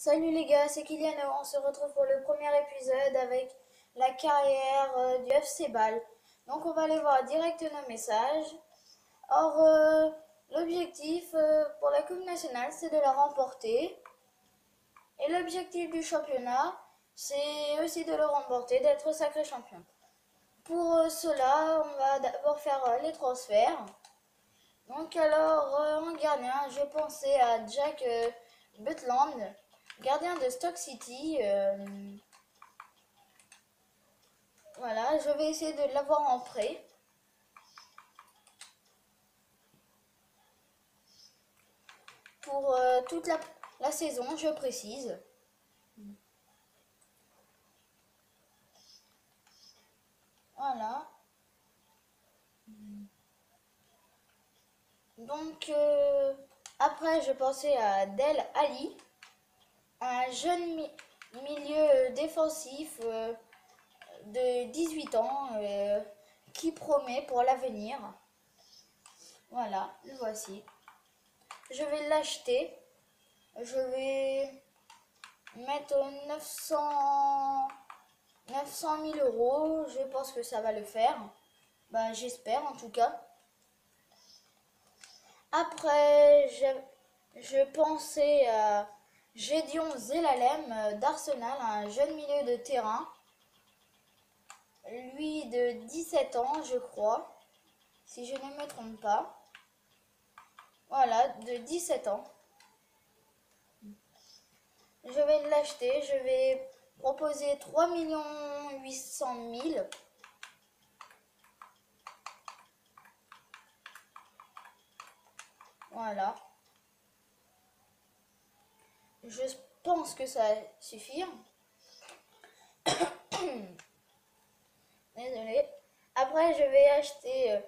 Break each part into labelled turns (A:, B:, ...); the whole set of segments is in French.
A: Salut les gars, c'est Kylian, on se retrouve pour le premier épisode avec la carrière du FC Bâle. Donc on va aller voir direct nos messages. Or, l'objectif pour la Coupe nationale, c'est de la remporter. Et l'objectif du championnat, c'est aussi de le remporter, d'être sacré champion. Pour cela, on va d'abord faire les transferts. Donc alors, en gardien, je pensais à Jack Butland, gardien de Stoke City. Voilà, je vais essayer de l'avoir en prêt. Pour toute la saison, je précise. Voilà. Donc, après, je pensais à Del Ali, un jeune milieu défensif de 18 ans qui promet pour l'avenir. Voilà, le voici. Je vais l'acheter. Je vais mettre 900 000 euros. Je pense que ça va le faire. Ben, j'espère en tout cas. Après, je pensais à Gédion Zelalem d'Arsenal, un jeune milieu de terrain. Lui de 17 ans, je crois, si je ne me trompe pas. Voilà, de 17 ans. Je vais l'acheter, je vais proposer 3 800 000. Voilà. Je pense que ça suffit. Désolé. Après, je vais acheter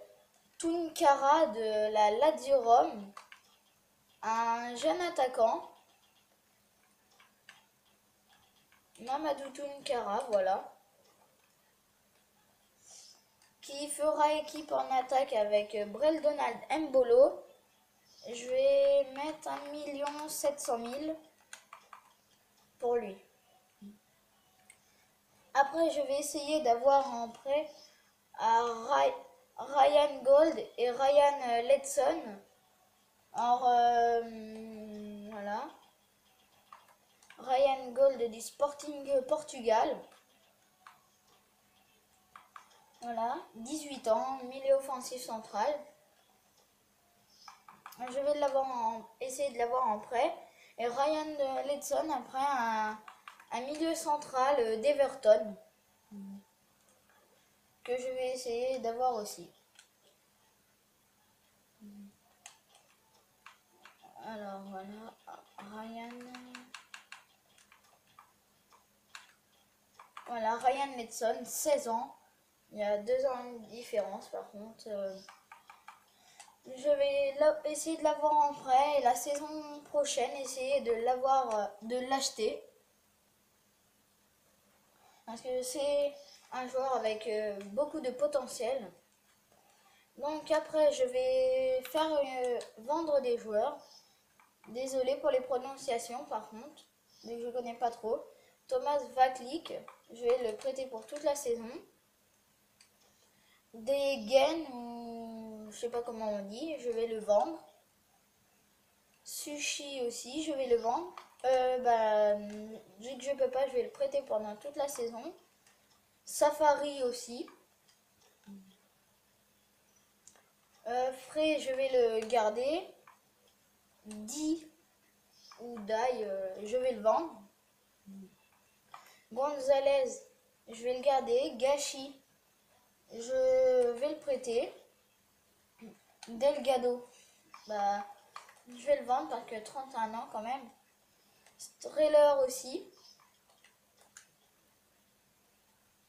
A: Tunkara de la Lazio Rome, un jeune attaquant. Mamadou Tunkara, voilà. Qui fera équipe en attaque avec Breldonald Mbolo. Je vais mettre 1 700 000 pour lui. Après, je vais essayer d'avoir en prêt à Ryan Gold et Ryan Letson. Alors, voilà. Ryan Gold du Sporting Portugal. Voilà, 18 ans, milieu offensif central. Je vais essayer de l'avoir en prêt. Et Ryan Letson après un milieu central d'Everton. Que je vais essayer d'avoir aussi. Alors voilà, Ryan. Voilà, Ryan Letson, 16 ans. Il y a 2 ans de différence par contre. Je vais essayer de l'avoir en prêt et la saison prochaine essayer de l'acheter. Parce que c'est un joueur avec beaucoup de potentiel. Donc après je vais faire vendre des joueurs. Désolé pour les prononciations par contre, mais je ne connais pas trop. Thomas Vaklik, je vais le prêter pour toute la saison. Des gains, ou je sais pas comment on dit, je vais le vendre. Sushi aussi, je vais le vendre. Vu que je peux pas, je vais le prêter pendant toute la saison. Safari aussi. Frey, je vais le garder. Di ou Dai, je vais le vendre. Gonzalez, je vais le garder. Gachi, je vais le prêter. Delgado, je vais le vendre parce que 31 ans quand même. Streller aussi.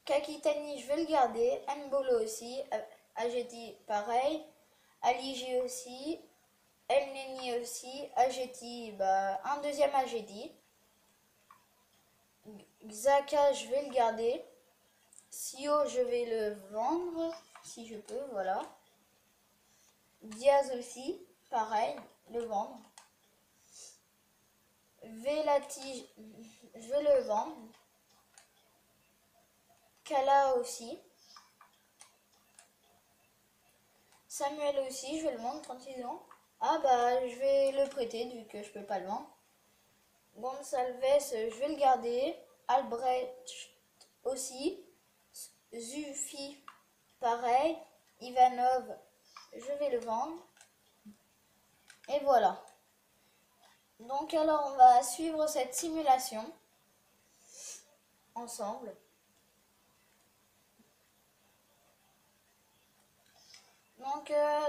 A: Kakitani, je vais le garder. Mbolo aussi. Ageti, pareil. Aligi aussi. El Neni aussi. Ageti, un deuxième Ageti. Xhaka, je vais le garder. Sio, je vais le vendre si je peux, voilà. Diaz aussi, pareil, le vendre. Velati, je vais le vendre. Kala aussi. Samuel aussi, je vais le vendre, 36 ans. Ah bah, je vais le prêter vu que je peux pas le vendre. Gonçalves, je vais le garder. Albrecht aussi. Zufi, pareil. Ivanov, je vais le vendre. Et voilà. Donc alors, on va suivre cette simulation ensemble. Donc,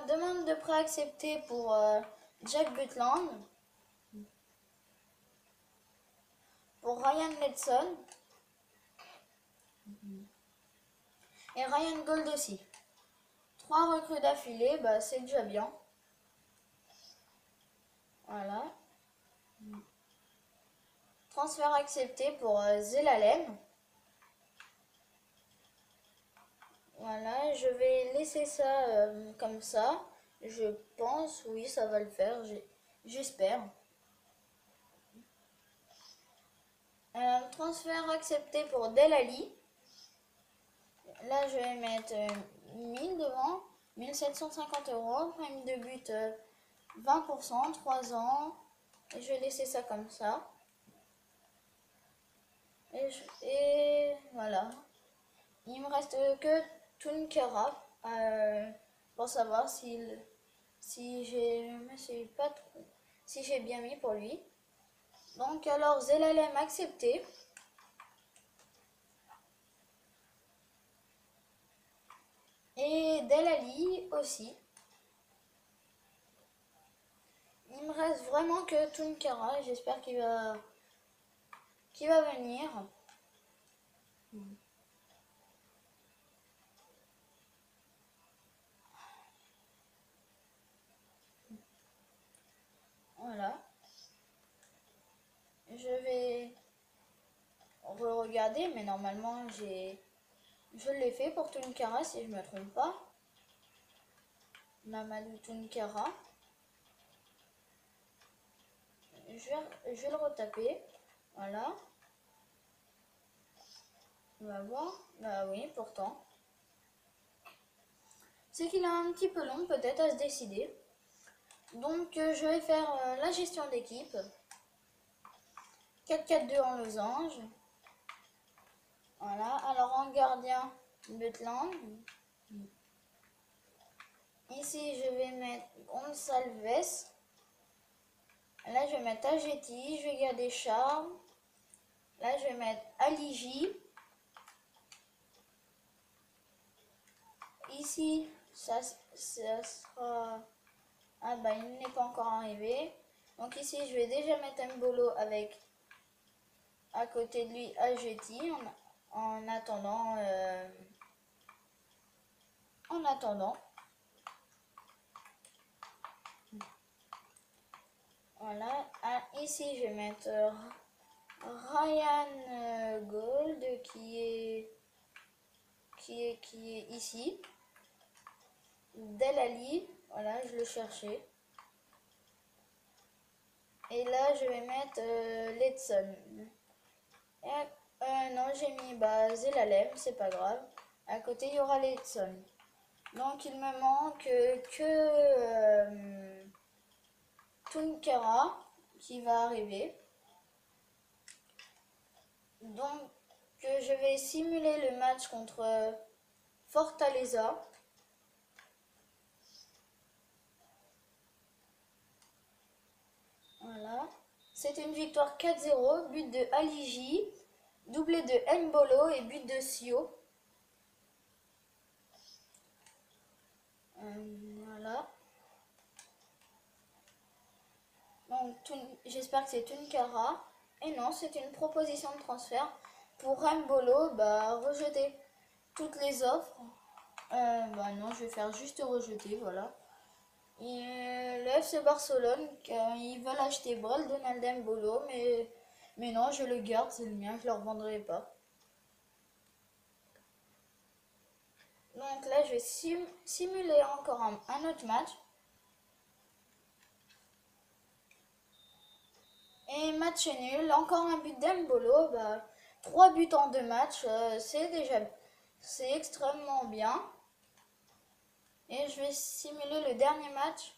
A: demande de prêt accepté pour Jack Butland. Pour Ryan Ledson. Et Ryan Gold aussi. 3 recrues d'affilée, bah, c'est déjà bien. Voilà. Transfert accepté pour Zelalem. Voilà, je vais laisser ça comme ça. Je pense, oui, ça va le faire. J'espère. Transfert accepté pour Delali. Là, je vais mettre 1000 devant. 1750 €. Prime de but 20%, 3 ans. Et je vais laisser ça comme ça. Et voilà. Il me reste que Tunkara pour savoir si j'ai bien mis pour lui. Donc alors Zelalem accepté. Et Delali aussi. Il me reste vraiment que Tunkara. J'espère qu'il va venir. Voilà. Je vais re-regarder, mais normalement je l'ai fait pour Tunkara si je ne me trompe pas. Mamadou Tunkara. Je vais le retaper. Voilà. On va voir. Bah oui, pourtant. C'est qu'il a un petit peu long peut-être à se décider. Donc je vais faire la gestion d'équipe. 4-4-2 en losange. Voilà. Alors en gardien, Butland. Ici je vais mettre Gonçalves. Là je vais mettre Ageti. Je vais garder Charles. Là je vais mettre Aligi. Ici ça sera... Ah bah il n'est pas encore arrivé. Donc ici je vais déjà mettre Mbolo avec à côté de lui Ageti en attendant. Voilà. Ah, ici je vais mettre Ryan Gold qui est ici. Delali, voilà, je le cherchais. Et là, je vais mettre Letson. Non, j'ai mis Zelalem, c'est pas grave. À côté, il y aura Letson. Donc, il me manque que Tunkara qui va arriver. Donc, je vais simuler le match contre Fortaleza. Voilà. C'est une victoire 4-0, but de Aligi, doublé de Mbolo et but de Sio. Voilà. Donc j'espère que c'est Tunkara. Et non, c'est une proposition de transfert pour Mbolo, rejeter toutes les offres. Non, je vais faire juste rejeter, voilà. Et le FC Barcelone, ils veulent acheter Brel Donald Mbolo, mais non, je le garde, c'est le mien, je ne le revendrai pas. Donc là, je vais simuler encore un autre match. Et match nul, encore un but d'Embolo. 3 buts en 2 matchs, c'est extrêmement bien. Et je vais simuler le dernier match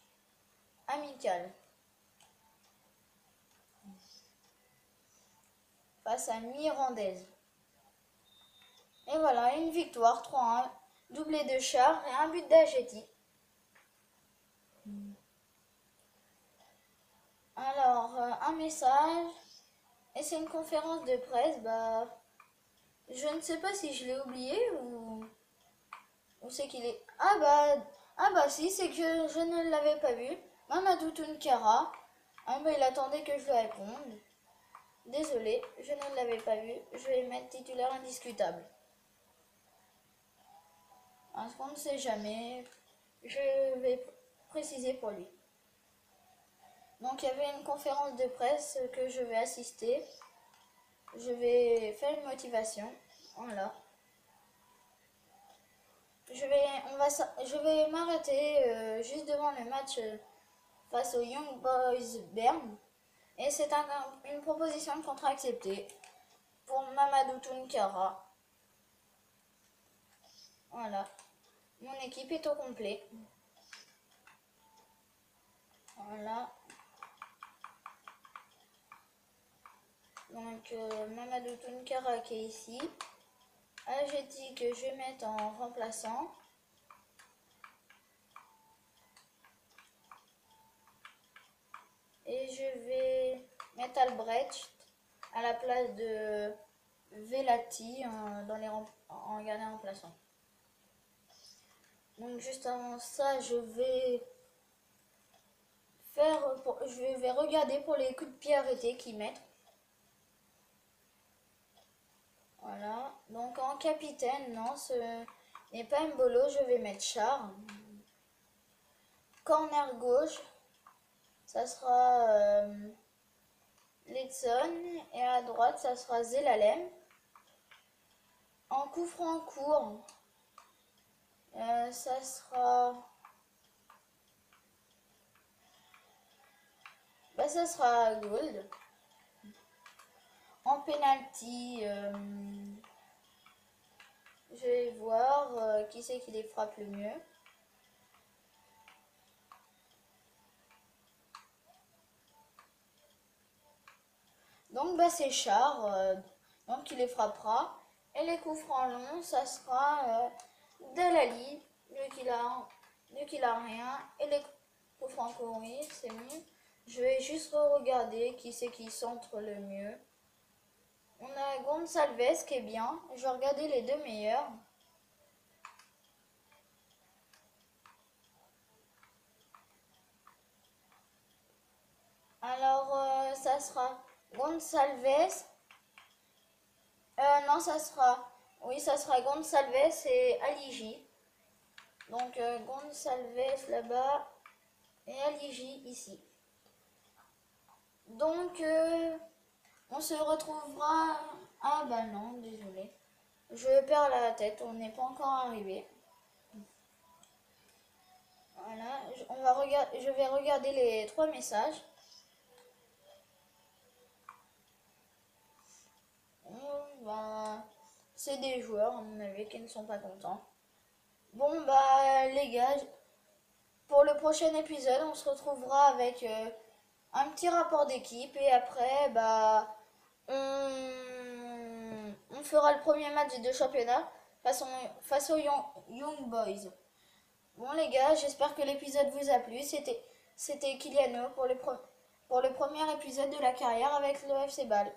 A: amical face à Mirandaise. Et voilà, une victoire 3-1, doublé de Char et un but d'Ageti. Alors, un message, et c'est une conférence de presse, je ne sais pas si je l'ai oublié ou c'est qu'il est... Ah bah si, c'est que je ne l'avais pas vu. Mamadou Tounkara, il attendait que je lui réponde. Désolé, je ne l'avais pas vu, je vais mettre titulaire indiscutable. Parce qu'on ne sait jamais, je vais préciser pour lui. Donc il y avait une conférence de presse que je vais assister. Je vais faire une motivation. Voilà. Je vais m'arrêter juste devant le match face aux Young Boys Bern. Et c'est une proposition de contrat acceptée pour Mamadou Tounkara. Voilà. Mon équipe est au complet. Voilà. Donc Mamadou Tounkara qui est ici. J'ai dit que je vais mettre en remplaçant. Et je vais mettre Albrecht à la place de Velati en gardien remplaçant. Donc juste avant ça, je vais regarder pour les coups de pied arrêtés qu'ils mettent. Voilà. Donc en capitaine, non, ce n'est pas Mbolo, je vais mettre Char. Corner gauche, ça sera Letson. Et à droite, ça sera Zelalem. En coup franc court, ça sera... ça sera Gold. En penalty, je vais voir qui c'est qui les frappe le mieux. Donc c'est Char, donc il les frappera. Et les coups francs longs, ça sera Delali, vu qu'il a rien. Et les coups francs courts, oui, c'est mieux. Je vais juste regarder qui c'est qui centre le mieux. On a Gonçalves qui est bien. Je vais regarder les deux meilleurs. Alors, ça sera Gonçalves. Non, ça sera... Oui, ça sera Gonçalves et Aligi. Donc, Gonçalves là-bas et Aligi ici. Donc, on se retrouvera... Ah non, désolé. Je perds la tête, on n'est pas encore arrivé. Voilà, je vais regarder les 3 messages. C'est des joueurs, à mon avis, qui ne sont pas contents. Bon, les gars, pour le prochain épisode, on se retrouvera avec un petit rapport d'équipe. Et après, on fera le premier match de championnat face aux Young Boys. Bon, les gars, j'espère que l'épisode vous a plu. C'était Kyliano pour le premier épisode de la carrière avec le FC Bâle.